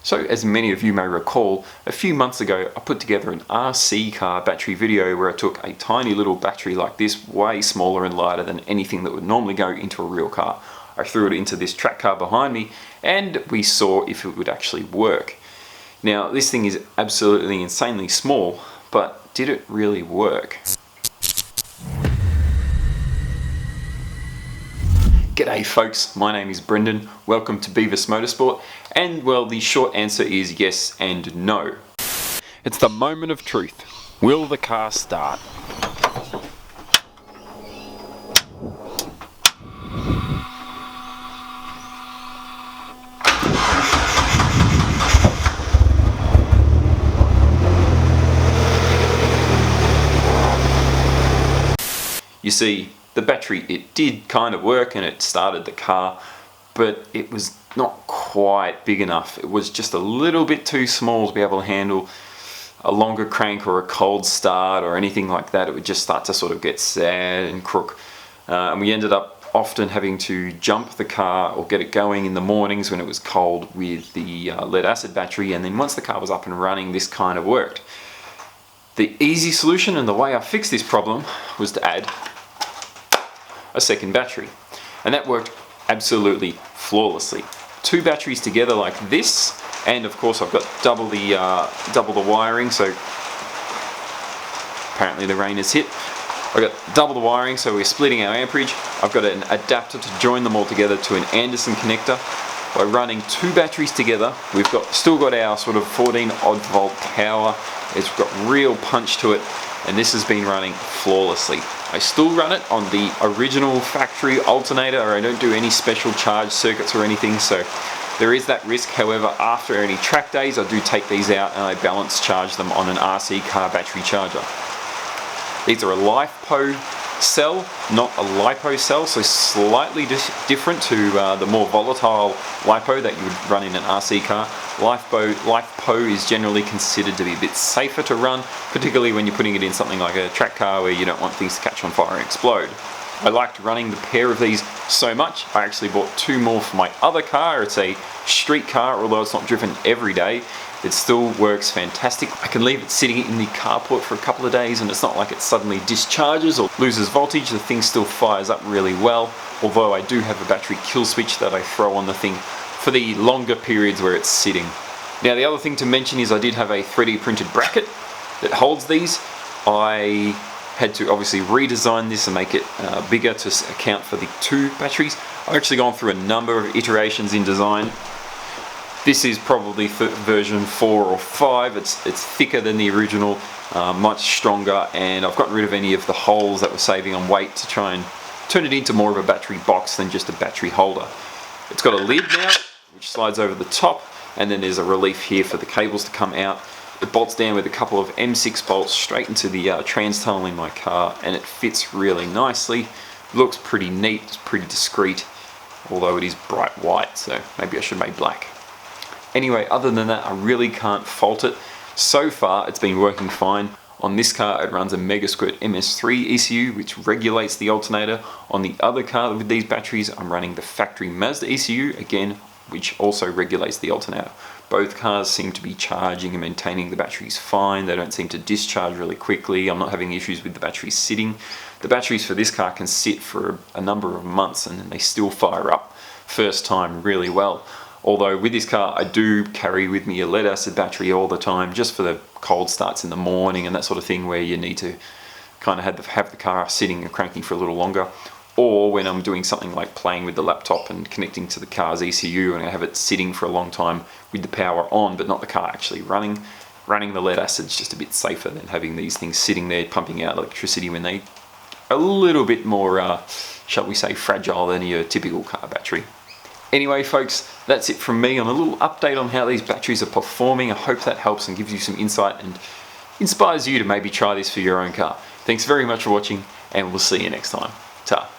So as many of you may recall, a few months ago I put together an RC car battery video where I took a tiny little battery like this, way smaller and lighter than anything that would normally go into a real car. I threw it into this track car behind me and we saw if it would actually work. Now this thing is absolutely insanely small, but did it really work? G'day folks, my name is Brendan, welcome to BEAVIS Motorsport, and well, the short answer is yes and no. It's the moment of truth. Will the car start? You see, the battery, it did kind of work and it started the car, but it was not quite big enough. It was just a little bit too small to be able to handle a longer crank or a cold start or anything like that. It would just start to sort of get sad and crook. And we ended up often having to jump the car or get it going in the mornings when it was cold with the lead acid battery, and then once the car was up and running, this kind of worked. The easy solution and the way I fixed this problem was to add a second battery, and that worked absolutely flawlessly. Two batteries together like this, and of course I've got double the wiring, so apparently the rain has hit. I've got double the wiring, so we're splitting our amperage. I've got an adapter to join them all together to an Anderson connector. By running two batteries together, we've still got our sort of 14 odd volt power. It's got real punch to it, and this has been running flawlessly. I still run it on the original factory alternator, or I don't do any special charge circuits or anything, so there is that risk. However, after any track days, I do take these out and I balance charge them on an RC car battery charger. These are a LiFePO cell, not a LiPo cell, so slightly different to the more volatile LiPo that you would run in an RC car. LiFePO is generally considered to be a bit safer to run, particularly when you're putting it in something like a track car where you don't want things to catch on fire and explode. I liked running the pair of these so much, I actually bought two more for my other car. It's a street car, although it's not driven every day. It still works fantastic. I can leave it sitting in the carport for a couple of days and it's not like it suddenly discharges or loses voltage. The thing still fires up really well, although I do have a battery kill switch that I throw on the thing for the longer periods where it's sitting. Now the other thing to mention is I did have a 3D printed bracket that holds these. I had to obviously redesign this and make it bigger to account for the two batteries. I've actually gone through a number of iterations in design. This is probably version 4 or 5. It's thicker than the original, much stronger, and I've gotten rid of any of the holes that were saving on weight to try and turn it into more of a battery box than just a battery holder. It's got a lid now, which slides over the top, and then there's a relief here for the cables to come out. It bolts down with a couple of M6 bolts straight into the trans tunnel in my car, and it fits really nicely. Looks pretty neat, it's pretty discreet, although it is bright white, so maybe I should make black. Anyway, other than that, I really can't fault it. So far, it's been working fine. On this car, it runs a Megasquirt MS3 ECU, which regulates the alternator. On the other car with these batteries, I'm running the factory Mazda ECU, again, which also regulates the alternator. Both cars seem to be charging and maintaining the batteries fine. They don't seem to discharge really quickly. I'm not having issues with the batteries sitting. The batteries for this car can sit for a number of months and they still fire up first time really well. Although with this car, I do carry with me a lead acid battery all the time, just for the cold starts in the morning and that sort of thing, where you need to kind of have the car sitting and cranking for a little longer. Or when I'm doing something like playing with the laptop and connecting to the car's ECU and I have it sitting for a long time with the power on, but not the car actually running. Running the lead acid is just a bit safer than having these things sitting there pumping out electricity when they are a little bit more, shall we say, fragile than your typical car battery. Anyway folks, that's it from me on a little update on how these batteries are performing. I hope that helps and gives you some insight and inspires you to maybe try this for your own car. Thanks very much for watching, and we'll see you next time. Ta.